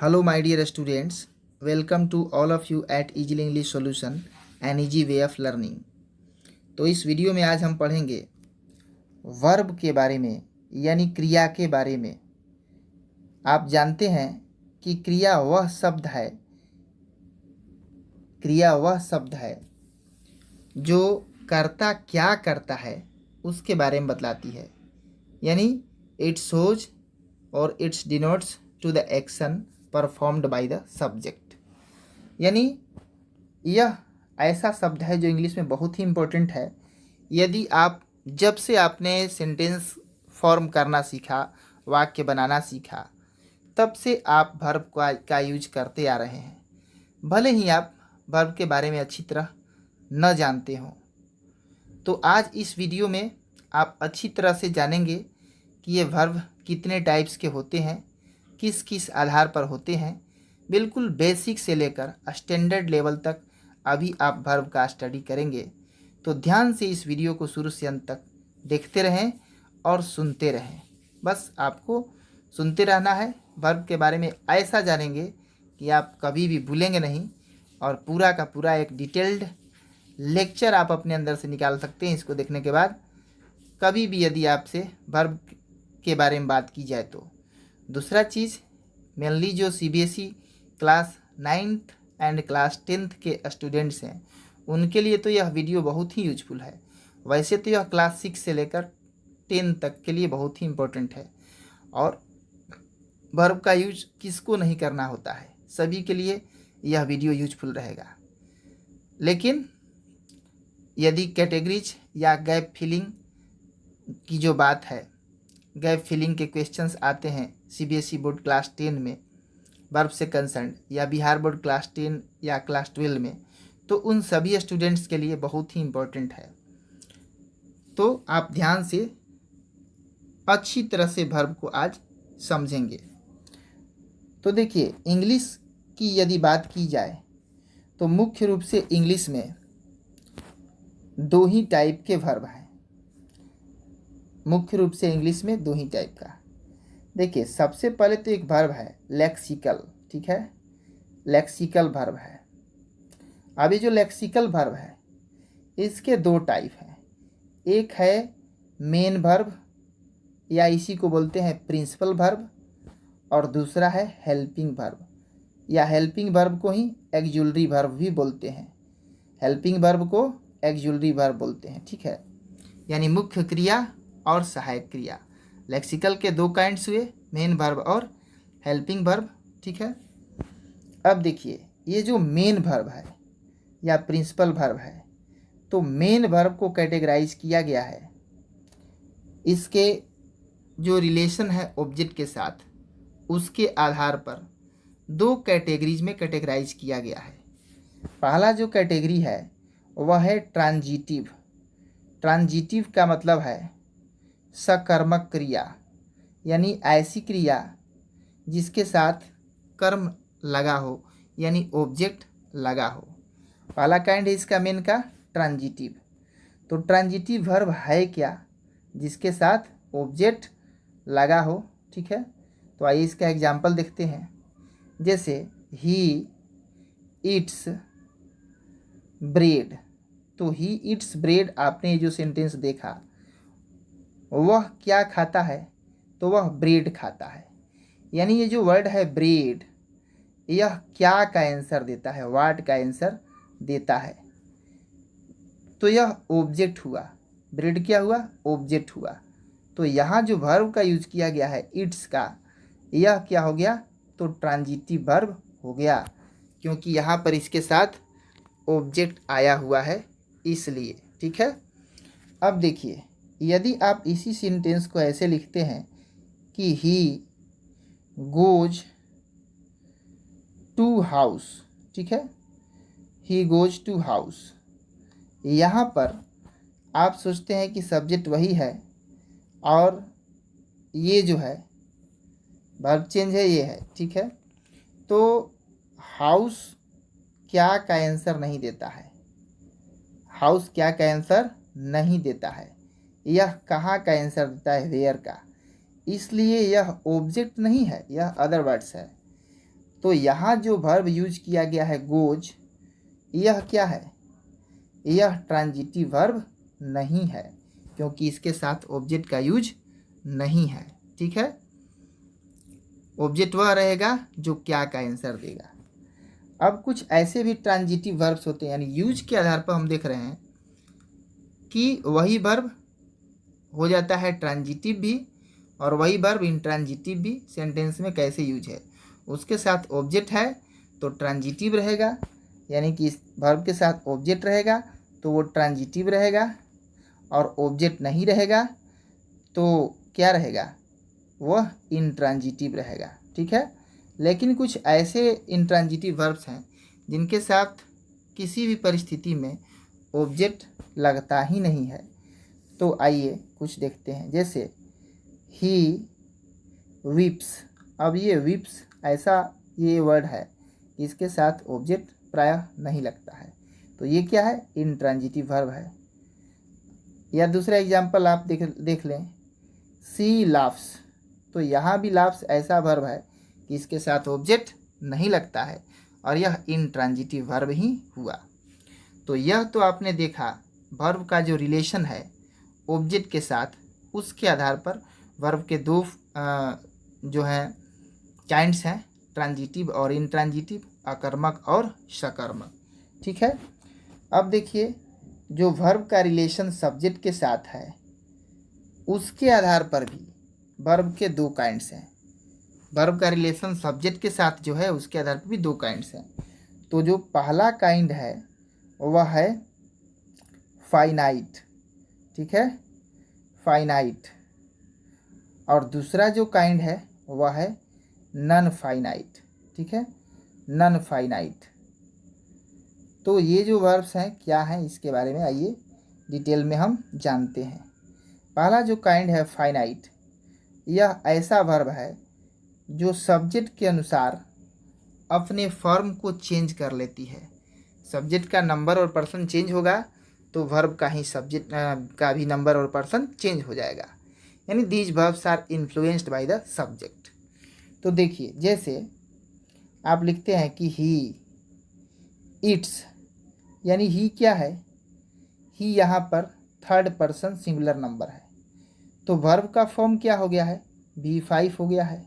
Hello, my dear students. Welcome to all of you at Easy English Solution, an easy way of learning. तो इस video में आज हम पढ़ेंगे verb के बारे में, यानी क्रिया के बारे में। आप जानते हैं कि क्रिया वह शब्द है जो कर्ता क्या करता है उसके बारे में बतलाती है, यानी इट शोज और it's denotes to the action performed by the subject. यानी यह ऐसा शब्द है जो इंग्लिश में बहुत ही इम्पोर्टेंट है। यदि आप जब से आपने सेंटेंस फॉर्म करना सीखा, वाक्य बनाना सीखा, तब से आप वर्ब का यूज करते आ रहे हैं, भले ही आप वर्ब के बारे में अच्छी तरह न जानते हों। तो आज इस वीडियो में आप अच्छी तरह से जानेंगे कि ये वर्ब कितने टाइप्स के होते हैं, किस किस आधार पर होते हैं। बिल्कुल बेसिक से लेकर स्टैंडर्ड लेवल तक अभी आप वर्ब का स्टडी करेंगे। तो ध्यान से इस वीडियो को शुरू से अंत तक देखते रहें और सुनते रहें। बस आपको सुनते रहना है। वर्ब के बारे में ऐसा जानेंगे कि आप कभी भी भूलेंगे नहीं और पूरा का पूरा एक डिटेल्ड लेक्चर आप अपने अंदर से निकाल सकते हैं इसको देखने के बाद। कभी भी यदि आपसे वर्ब के बारे में बात की जाए तो। दूसरा चीज़, मेनली जो CBSE class 9th and class 10th के स्टूडेंट्स हैं, उनके लिए तो यह वीडियो बहुत ही यूजफुल है। वैसे तो यह क्लास 6 से लेकर 10 तक के लिए बहुत ही इम्पोर्टेंट है और वर्ब का यूज किसको नहीं करना होता है, सभी के लिए यह वीडियो यूजफुल रहेगा। लेकिन यदि कैटेगरीज या गैप फिलिंग की जो बात है, गैप फिलिंग के क्वेश्चंस आते हैं सीबीएसई बोर्ड क्लास 10 में वर्ब से कंसर्न, या बिहार बोर्ड क्लास 10 या क्लास 12 में, तो उन सभी स्टूडेंट्स के लिए बहुत ही इम्पोर्टेंट है। तो आप ध्यान से अच्छी तरह से वर्ब को आज समझेंगे। तो देखिए, इंग्लिश की यदि बात की जाए तो मुख्य रूप से इंग्लिश में दो ही टाइप के वर्ब हैं। मुख्य रूप से इंग्लिश में दो ही टाइप का। देखिए, सबसे पहले तो एक वर्ब है लेक्सिकल, ठीक है, लेक्सिकल वर्ब है। अभी जो लेक्सिकल वर्ब है इसके दो टाइप हैं। एक है मेन वर्ब, या इसी को बोलते हैं प्रिंसिपल वर्ब, और दूसरा है हेल्पिंग वर्ब, या हेल्पिंग वर्ब को ही एक्जुलरी वर्ब भी बोलते हैं। हेल्पिंग वर्ब को एक्जुलरी वर्ब बोलते हैं, ठीक है, यानी मुख्य क्रिया और सहायक क्रिया। लेक्सिकल के दो काइंड्स हुए, मेन वर्ब और हेल्पिंग वर्ब, ठीक है। अब देखिए, ये जो मेन वर्ब है या प्रिंसिपल वर्ब है, तो मेन वर्ब को कैटेगराइज किया गया है इसके जो रिलेशन है ऑब्जेक्ट के साथ, उसके आधार पर दो कैटेगरीज में कैटेगराइज किया गया है। पहला जो कैटेगरी है वह है ट्रांजिटिव। ट्रांजिटिव का मतलब है सकर्मक क्रिया, यानी ऐसी क्रिया जिसके साथ कर्म लगा हो, यानी ऑब्जेक्ट लगा हो। पहला काइंड है इसका मेन का ट्रांजिटिव। तो ट्रांजिटिव वर्ब है क्या? जिसके साथ ऑब्जेक्ट लगा हो, ठीक है। तो आइए इसका एग्जाम्पल देखते हैं। जैसे ही ईट्स ब्रेड, तो ही ईट्स ब्रेड, आपने जो सेंटेंस देखा, वह क्या खाता है? तो वह ब्रेड खाता है। यानी ये जो वर्ड है ब्रेड, यह क्या का आंसर देता है, व्हाट का आंसर देता है। तो यह ऑब्जेक्ट हुआ, ब्रेड क्या हुआ? ऑब्जेक्ट हुआ। तो यहाँ जो वर्ब का यूज किया गया है इट्स का, यह क्या हो गया? तो ट्रांजिटिव वर्ब हो गया, क्योंकि यहाँ पर इसके साथ ऑब्जेक्ट आया हुआ है इसलिए, ठीक है। अब देखिए, यदि आप इसी सेंटेंस को ऐसे लिखते हैं कि ही गोज टू हाउस, ठीक है, ही गोज टू हाउस, यहाँ पर आप सोचते हैं कि सब्जेक्ट वही है और ये जो है वर्ब चेंज है, ये है, ठीक है। तो हाउस क्या का आंसर नहीं देता है, हाउस क्या का आंसर नहीं देता है, यह कहाँ का आंसर देता है? वेयर का। इसलिए यह ऑब्जेक्ट नहीं है, यह अदर वर्ड्स है। तो यहाँ जो वर्ब यूज किया गया है गोज, यह क्या है, यह ट्रांजिटिव वर्ब नहीं है, क्योंकि इसके साथ ऑब्जेक्ट का यूज नहीं है। ठीक है, ऑब्जेक्ट वह रहेगा जो क्या का आंसर देगा। अब कुछ ऐसे भी ट्रांजिटिव वर्ब्स होते हैं, यानी यूज के आधार पर हम देख रहे हैं कि वही वर्ब हो जाता है ट्रांजिटिव भी और वही वर्ब इंट्रांजिटिव भी। सेंटेंस में कैसे यूज है, उसके साथ ऑब्जेक्ट है तो ट्रांजिटिव रहेगा, यानी कि इस वर्ब के साथ ऑब्जेक्ट रहेगा तो वो ट्रांजिटिव रहेगा, और ऑब्जेक्ट नहीं रहेगा तो क्या रहेगा, वह इंट्रांजिटिव रहेगा। ठीक है, लेकिन कुछ ऐसे इंट्रांजिटिव वर्ब्स हैं जिनके साथ किसी भी परिस्थिति में ऑब्जेक्ट लगता ही नहीं है। तो आइए कुछ देखते हैं, जैसे ही वीप्स। अब ये वीप्स ऐसा ये वर्ड है, इसके साथ ऑब्जेक्ट प्रायः नहीं लगता है, तो ये क्या है, इंट्रांजिटिव वर्ब है। या दूसरा एग्जाम्पल आप देख लें, सी लाफ्स। तो यहाँ भी लाफ्स ऐसा वर्ब है कि इसके साथ ऑब्जेक्ट नहीं लगता है और यह इंट्रांजिटिव वर्ब ही हुआ। तो यह तो आपने देखा वर्ब का जो रिलेशन है ऑब्जेक्ट के साथ, उसके आधार पर वर्ब के दो जो हैं काइंड्स हैं, ट्रांजिटिव और इंट्रांजिटिव, अकर्मक और सकर्मक। ठीक है, अब देखिए जो वर्ब का रिलेशन सब्जेक्ट के साथ है उसके आधार पर भी वर्ब के दो काइंड्स हैं। वर्ब का रिलेशन सब्जेक्ट के साथ जो है उसके आधार पर भी दो काइंड्स हैं। तो जो पहला काइंड है वह है फाइनाइट। ठीक है, फाइनाइट। और दूसरा जो काइंड है वह है नन फाइनाइट। ठीक है, नन फाइनाइट। तो ये जो वर्ब्स हैं क्या हैं, इसके बारे में आइए डिटेल में हम जानते हैं। पहला जो काइंड है फाइनाइट, यह ऐसा वर्ब है जो सब्जेक्ट के अनुसार अपने फॉर्म को चेंज कर लेती है। सब्जेक्ट का नंबर और पर्सन चेंज होगा तो वर्ब का ही सब्जेक्ट का भी नंबर और पर्सन चेंज हो जाएगा, यानी these verbs are influenced by the subject. तो देखिए जैसे आप लिखते हैं कि ही इट्स, यानी ही क्या है, ही यहाँ पर थर्ड पर्सन सिंगुलर नंबर है, तो वर्ब का फॉर्म क्या हो गया है, V5 हो गया है।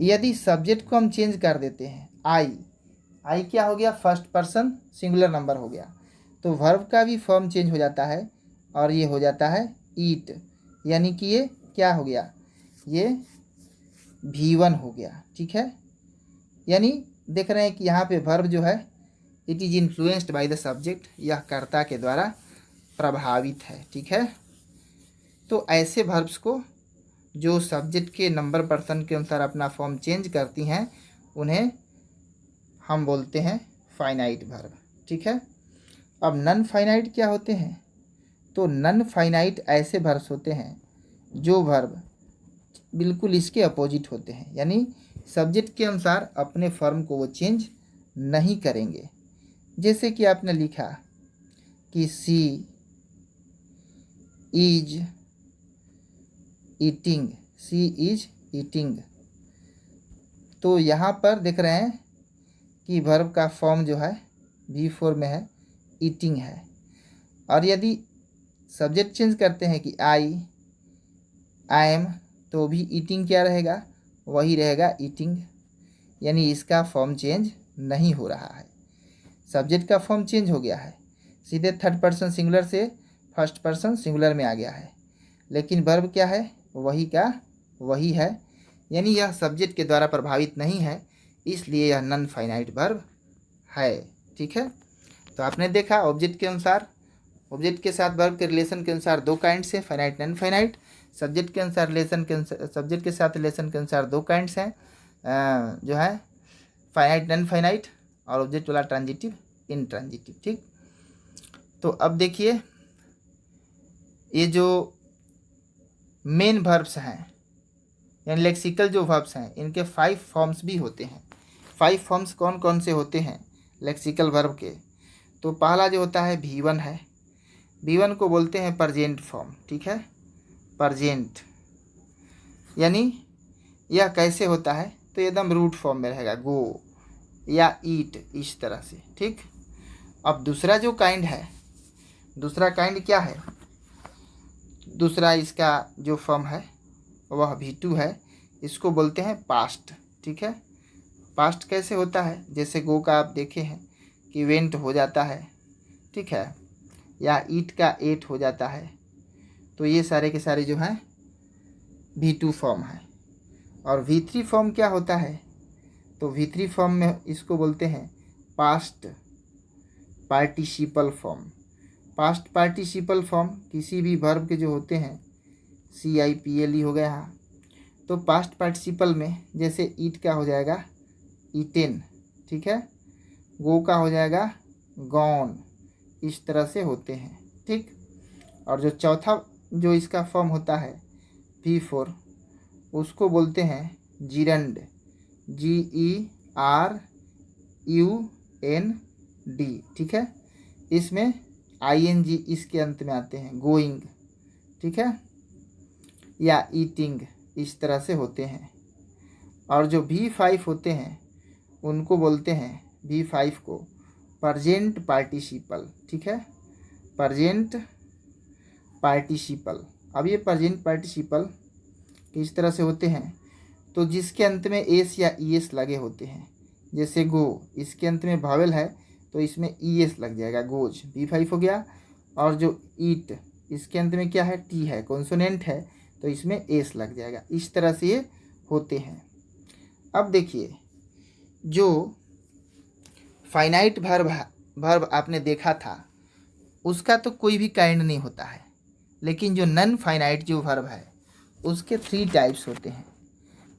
यदि सब्जेक्ट को हम चेंज कर देते हैं, आई क्या हो गया, फर्स्ट पर्सन सिंगुलर नंबर हो गया, तो वर्ब का भी फॉर्म चेंज हो जाता है और ये हो जाता है ईट, यानी कि ये क्या हो गया, ये V1 हो गया। ठीक है, यानी देख रहे हैं कि यहाँ पे वर्ब जो है it is influenced by the subject, यह कर्ता के द्वारा प्रभावित है। ठीक है, तो ऐसे वर्ब्स को जो सब्जेक्ट के नंबर पर्सन के अनुसार अपना फॉर्म चेंज करती हैं उन्हें हम बोलते हैं फाइनाइट वर्ब। ठीक है, अब नन फाइनाइट क्या होते हैं, तो नन फाइनाइट ऐसे वर्ब्स होते हैं जो वर्ब बिल्कुल इसके अपोजिट होते हैं, यानी सब्जेक्ट के अनुसार अपने फॉर्म को वो चेंज नहीं करेंगे। जैसे कि आपने लिखा कि she is eating, she is eating, तो यहाँ पर देख रहे हैं कि वर्ब का फॉर्म जो है V4 में है, ईटिंग है। और यदि सब्जेक्ट चेंज करते हैं कि आई एम, तो भी ईटिंग क्या रहेगा, वही रहेगा ईटिंग, यानी इसका फॉर्म चेंज नहीं हो रहा है। सब्जेक्ट का फॉर्म चेंज हो गया है, सीधे थर्ड पर्सन सिंगुलर से फर्स्ट पर्सन सिंगुलर में आ गया है, लेकिन वर्ब क्या है, वही का वही है, यानी यह सब्जेक्ट के द्वारा प्रभावित नहीं है, इसलिए यह नन फाइनाइट वर्ब है। ठीक है, तो आपने देखा ऑब्जेक्ट के अनुसार, ऑब्जेक्ट के साथ वर्ब के रिलेशन के अनुसार दो काइंड्स हैं, फाइनाइट नन फाइनाइट। सब्जेक्ट के अनुसार रिलेशन के अनुसार, सब्जेक्ट के साथ रिलेशन के अनुसार दो काइंड्स हैं, जो है फाइनाइट नन फाइनाइट और ऑब्जेक्ट वाला ट्रांजिटिव इंट्रांजिटिव। ठीक, तो अब देखिए ये जो मेन वर्ब्स हैं यानी लेक्सिकल जो वर्ब्स हैं, इनके 5 फॉर्म्स भी होते हैं। 5 फॉर्म्स कौन कौन से होते हैं लेक्सिकल वर्ब के, तो पहला जो होता है V1 है, V1 को बोलते हैं प्रजेंट फॉर्म। ठीक है, प्रजेंट, यानी यह कैसे होता है, तो एकदम रूट फॉर्म में रहेगा, गो या ईट, इस तरह से। ठीक। अब दूसरा जो काइंड है, दूसरा काइंड क्या है, दूसरा इसका जो फॉर्म है वह V2 है, इसको बोलते हैं पास्ट। ठीक है। पास्ट कैसे होता है, जैसे गो का आप देखे हैं कि वेंट हो जाता है, ठीक है, या ईट का एट हो जाता है, तो ये सारे के सारे जो हैं V2 फॉर्म है। और V3 फॉर्म क्या होता है, तो V3 फॉर्म में इसको बोलते हैं past participle form. Past participle form किसी भी वर्ब के जो होते हैं, CIPLE हो गया, तो पास्ट पार्टिसिपल में जैसे ईट का हो जाएगा ईटेन, ठीक है, गो का हो जाएगा गॉन, इस तरह से होते हैं। ठीक। और जो चौथा जो इसका फॉर्म होता है V4, उसको बोलते हैं जीरंड, GERUND। ठीक है। इसमें ING इसके अंत में आते हैं, गोइंग, ठीक है, या ईटिंग, इस तरह से होते हैं। और जो V5 होते हैं उनको बोलते हैं, V5 को प्रेजेंट पार्टिसिपल। ठीक है, प्रेजेंट पार्टिसिपल। अब ये प्रेजेंट पार्टिसिपल किस तरह से होते हैं, तो जिसके अंत में एस या ES लगे होते हैं, जैसे गो, इसके अंत में वावेल है तो इसमें ES लग जाएगा, गोज, V5 हो गया। और जो ईट, इसके अंत में क्या है, T है, कॉन्सोनेंट है, तो इसमें एस लग जाएगा। इस तरह से ये होते हैं। अब देखिए, जो फाइनाइट वर्ब आपने देखा था उसका तो कोई भी काइंड नहीं होता है, लेकिन जो नन फाइनाइट जो वर्ब है उसके 3 टाइप्स होते हैं।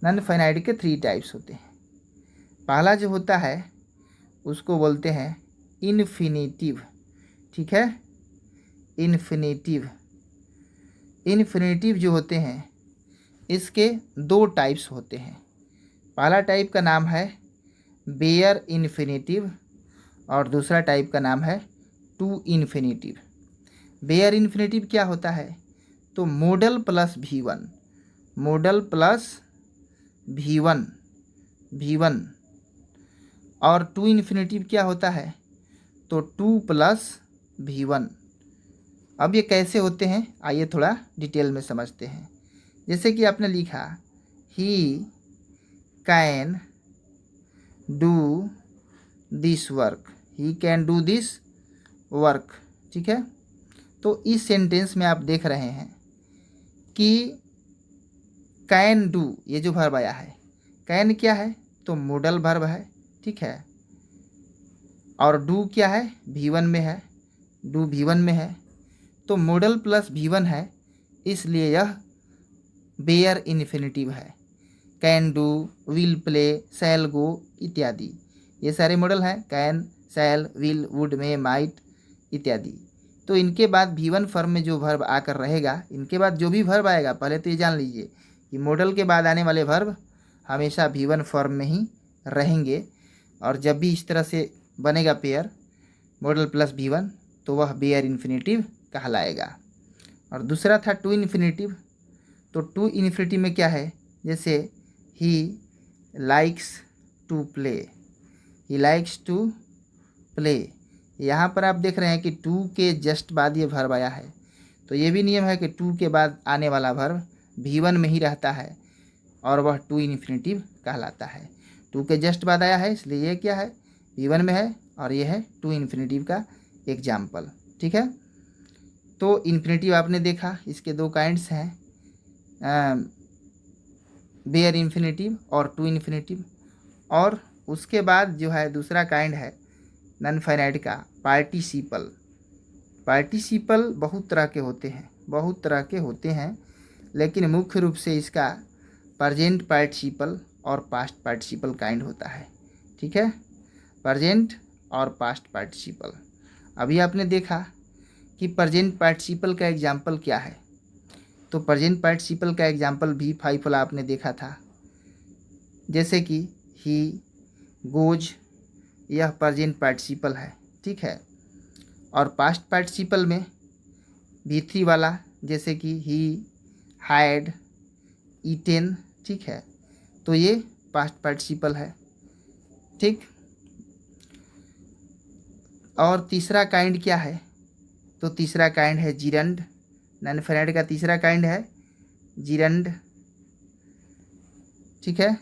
नन फाइनाइट के 3 टाइप्स होते हैं। पहला जो होता है उसको बोलते हैं इन्फिनेटिव। ठीक है, इन्फिनेटिव। इन्फिनेटिव जो होते हैं इसके 2 टाइप्स होते हैं। पहला टाइप का नाम है बेयर इन्फिनेटिव और दूसरा टाइप का नाम है टू इन्फिनेटिव। बेयर इन्फिनेटिव क्या होता है, तो model plus V1, model plus V1। और टू इन्फिनेटिव क्या होता है, तो 2 प्लस V1। अब ये कैसे होते हैं, आइए थोड़ा डिटेल में समझते हैं। जैसे कि आपने लिखा he can do this work, he can do this work. ठीक है, तो इस सेंटेंस में आप देख रहे हैं कि कैन डू, ये जो वर्ब आया है, कैन क्या है, तो मोडल वर्ब है। ठीक है, और डू क्या है, V1 में है, डू V1 में है, तो मोडल प्लस V1 है, इसलिए यह बेयर इन्फिनेटिव है। Can do, will play, shall go इत्यादि, ये सारे मॉडल हैं, can, shall, will, would, may, might इत्यादि। तो इनके बाद V1 फॉर्म में जो वर्ब आकर रहेगा, इनके बाद जो भी वर्ब आएगा, पहले तो ये जान लीजिए कि मॉडल के बाद आने वाले वर्ब हमेशा V1 फॉर्म में ही रहेंगे। और जब भी इस तरह से बनेगा पेयर मॉडल प्लस V1, तो वह बेयर इन्फिनेटिव कहलाएगा। और दूसरा था टू इन्फिनेटिव। तो टू इन्फिनेटिव में क्या है, जैसे he likes to play, he likes to play, यहाँ पर आप देख रहे हैं कि टू के जस्ट बाद ये वर्ब आया है, तो ये भी नियम है कि टू के बाद आने वाला वर्ब V1 में ही रहता है और वह टू इन्फिनेटिव कहलाता है। टू के जस्ट बाद आया है इसलिए ये क्या है, V1 में है, और ये है टू इन्फिनेटिव का एग्जाम्पल। ठीक है, तो इन्फिनेटिव आपने देखा, इसके 2 काइंड्स हैं, बेयर इन्फिनेटिव और टू इन्फिनेटिव। और उसके बाद जो है दूसरा काइंड है नन फाइनाइट का पार्टिसिपल। पार्टिसिपल बहुत तरह के होते हैं, बहुत तरह के होते हैं, लेकिन मुख्य रूप से इसका प्रेजेंट पार्टिसिपल और पास्ट पार्टिसिपल काइंड होता है। ठीक है, प्रेजेंट और पास्ट पार्टिसिपल। अभी आपने देखा कि प्रेजेंट पार्टिसिपल का एग्जाम्पल क्या है, तो प्रेजेंट पार्टिसिपल का एग्जाम्पल V5 वाला आपने देखा था, जैसे कि ही गोज, यह प्रेजेंट पार्टिसिपल है। ठीक है, और पास्ट पार्टिसिपल में V3 वाला, जैसे कि ही हैड ईटेन। ठीक है, तो ये पास्ट पार्टिसिपल है, ठीक। और तीसरा काइंड क्या है, तो तीसरा काइंड है जिरंड। नॉन फाइनाइट का तीसरा काइंड है जिरंड, ठीक है।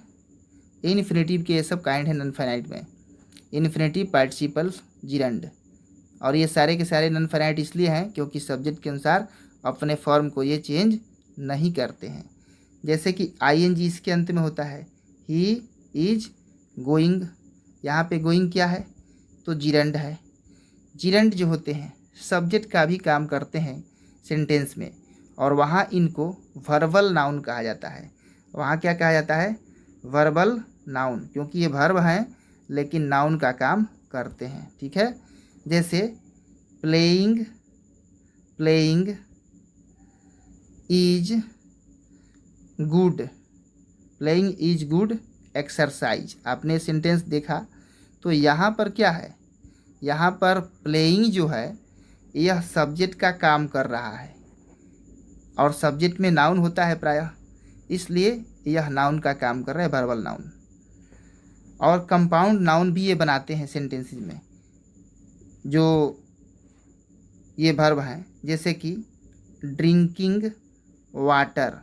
इन्फिनेटिव के ये सब काइंड है नॉन फाइनाइट में, इन्फिनेटिव पार्टिसिपल्स जिरंड। और ये सारे के सारे नॉन फाइनाइट इसलिए हैं क्योंकि सब्जेक्ट के अनुसार अपने फॉर्म को ये चेंज नहीं करते हैं। जैसे कि आईएनजी इसके अंत में होता है, ही इज गोइंग, यहाँ पे गोइंग क्या है, तो जिरंड है। जिरंड जो होते हैं सब्जेक्ट का भी काम करते हैं सेंटेंस में, और वहाँ इनको वर्बल नाउन कहा जाता है। वहाँ क्या कहा जाता है, वर्बल नाउन, क्योंकि ये वर्ब हैं लेकिन नाउन का काम करते हैं, ठीक है। जैसे playing, playing is good, playing is good exercise. आपने सेंटेंस देखा तो यहाँ पर क्या है, यहाँ पर प्लेइंग जो है यह सब्जेक्ट का काम कर रहा है, और सब्जेक्ट में नाउन होता है प्रायः, इसलिए यह नाउन का काम कर रहा है, वर्बल नाउन। और कंपाउंड नाउन भी ये बनाते हैं सेंटेंसेस में, जो ये वर्ब हैं। जैसे कि ड्रिंकिंग वाटर,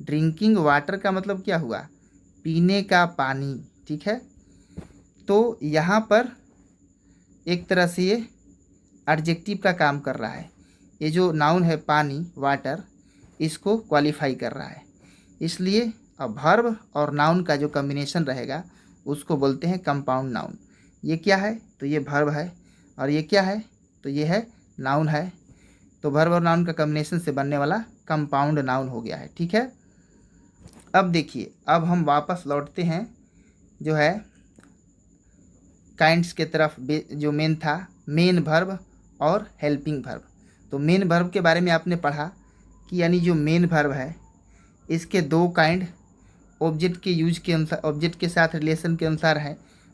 ड्रिंकिंग वाटर का मतलब क्या हुआ, पीने का पानी, ठीक है। तो यहाँ पर एक तरह से ये एडजेक्टिव का काम कर रहा है, ये जो नाउन है पानी वाटर, इसको क्वालिफाई कर रहा है। इसलिए अब वर्ब और नाउन का जो कॉम्बिनेशन रहेगा उसको बोलते हैं कंपाउंड नाउन। ये क्या है, तो ये वर्ब है, और ये क्या है, तो ये है नाउन है। तो वर्ब और नाउन का कॉम्बिनेशन से बनने वाला कंपाउंड नाउन हो गया है, ठीक है। अब देखिए, अब हम वापस लौटते हैं जो है काइंड्स के तरफ, जो मेन था मेन वर्ब और हेल्पिंग वर्ब। तो मेन वर्ब के बारे में आपने पढ़ा कि यानी जो मेन वर्ब है इसके दो काइंड ऑब्जेक्ट के यूज के अनुसार, ऑब्जेक्ट के साथ रिलेशन के अनुसार है।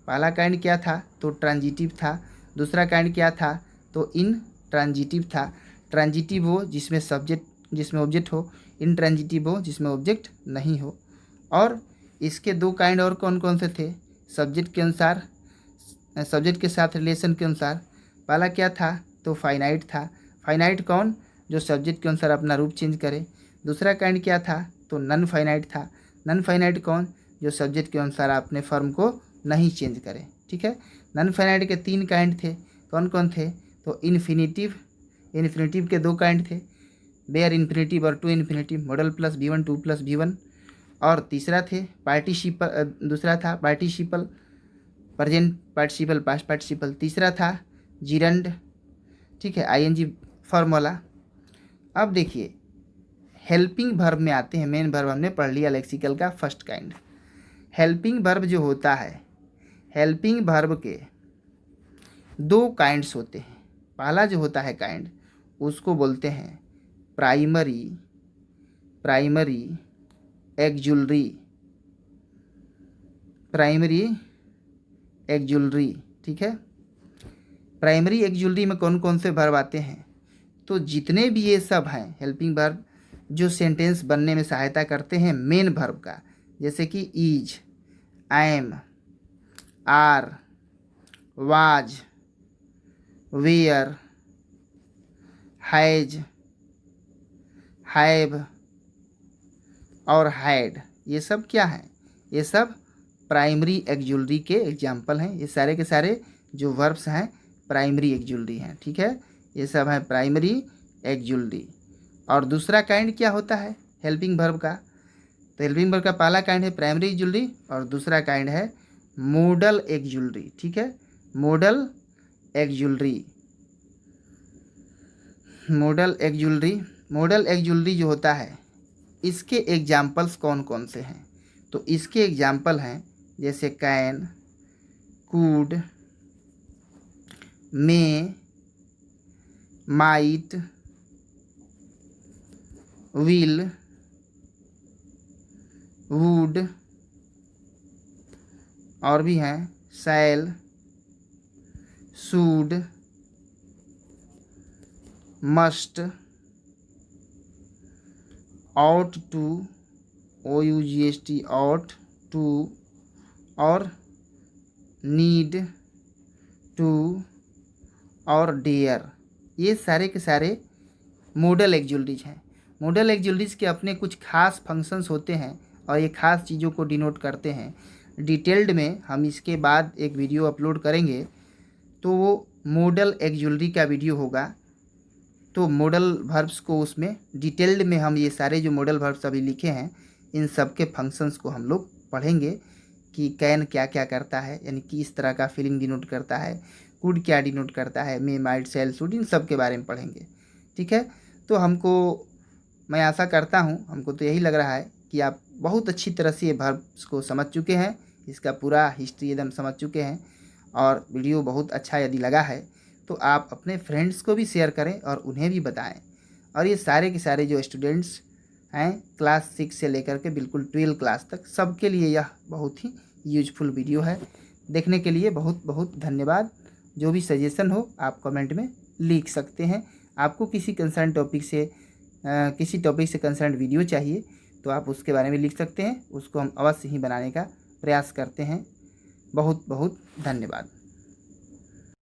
पहला काइंड क्या था, तो ट्रांजिटिव था। दूसरा काइंड क्या था, तो इन ट्रांजिटिव था। ट्रांजिटिव हो जिसमें सब्जेक्ट, जिसमें ऑब्जेक्ट हो, इन ट्रांजिटिव हो जिसमें ऑब्जेक्ट नहीं हो। और इसके दो काइंड और कौन कौन से थे, सब्जेक्ट के अनुसार, सब्जेक्ट के साथ रिलेशन के अनुसार। पहला क्या था, तो फाइनाइट था। फाइनाइट कौन, जो सब्जेक्ट के अनुसार अपना रूप चेंज करे। दूसरा काइंड क्या था, तो नन फाइनाइट था। नन फाइनाइट कौन, जो सब्जेक्ट के अनुसार अपने फॉर्म को नहीं चेंज करे, ठीक है। नन फाइनाइट के तीन काइंड थे, कौन कौन थे, तो इन्फिनेटिव, इन्फिनेटिव के दो काइंड थे, बेयर इन्फिनेटिव और to infinitive, model plus V1 to plus V1। और तीसरा थे पार्टिसिपल, दूसरा था participle, present participle, past participle. तीसरा था जिरंड, ठीक है, आईएनजी फॉर्म वाला। अब देखिए हेल्पिंग वर्ब में आते हैं। मेन वर्ब हमने पढ़ लिया लेक्सिकल का फर्स्ट काइंड। हेल्पिंग वर्ब जो होता है, हेल्पिंग वर्ब के दो काइंड्स होते हैं। पहला जो होता है काइंड उसको बोलते हैं primary, primary auxiliary, primary auxiliary, ठीक है। प्राइमरी एक्जुलरी में कौन कौन से वर्ब आते हैं, तो जितने भी ये सब हैं हेल्पिंग वर्ब जो सेंटेंस बनने में सहायता करते हैं मेन वर्ब का, जैसे कि is, am, are, was, were, has, have और हैड, ये सब क्या हैं, ये सब प्राइमरी एक्जुलरी के एग्जाम्पल हैं। ये सारे के सारे जो वर्ब्स हैं प्राइमरी एक्जुलरी हैं, ठीक है। ये सब हैं प्राइमरी एक्जुलरी। और दूसरा काइंड क्या होता है हेल्पिंग वर्ब का, तो हेल्पिंग वर्ब का पहला काइंड है प्राइमरी एक्जुलरी और दूसरा काइंड है मोडल एक्जुलरी, ठीक है। Model auxiliary, model auxiliary, model auxiliary जो होता है इसके एग्जाम्पल्स कौन कौन से हैं, तो इसके एग्जाम्पल हैं जैसे can, could, may, might, will, would, और भी हैं shall, should, must, ought to, OUGHT, ought to, और नीड, टू और डेयर, ये सारे के सारे मॉडल एक्सुलरीज हैं। मॉडल एक्सुलरीज के अपने कुछ खास फंक्शंस होते हैं और ये खास चीज़ों को डिनोट करते हैं। डिटेल्ड में हम इसके बाद एक वीडियो अपलोड करेंगे, तो वो मॉडल एक्सुलरी का वीडियो होगा। तो मॉडल वर्ब्स को उसमें डिटेल्ड में हम ये सारे जो मॉडल वर्ब्स अभी लिखे हैं इन सब के फंक्शंस को हम लोग पढ़ेंगे कि कैन क्या क्या करता है, यानी कि इस तरह का फीलिंग डिनोट करता है, कुड क्या डिनोट करता है, मे, माइट, शैल, शुड, इन सब के बारे में पढ़ेंगे। ठीक है, तो मैं आशा करता हूँ, हमको तो यही लग रहा है कि आप बहुत अच्छी तरह से ये वर्ब्स को समझ चुके हैं, इसका पूरा हिस्ट्री एकदम समझ चुके हैं। और वीडियो बहुत अच्छा यदि लगा है तो आप अपने फ्रेंड्स को भी शेयर करें और उन्हें भी बताएं। और ये सारे के सारे जो स्टूडेंट्स हैं क्लास 6 से लेकर के बिल्कुल 12 क्लास तक, सबके लिए यह बहुत ही यूजफुल वीडियो है। देखने के लिए बहुत बहुत धन्यवाद। जो भी सजेशन हो आप कमेंट में लिख सकते हैं। आपको किसी कंसर्न टॉपिक से किसी टॉपिक से कंसर्न वीडियो चाहिए तो आप उसके बारे में लिख सकते हैं, उसको हम अवश्य ही बनाने का प्रयास करते हैं। बहुत बहुत धन्यवाद।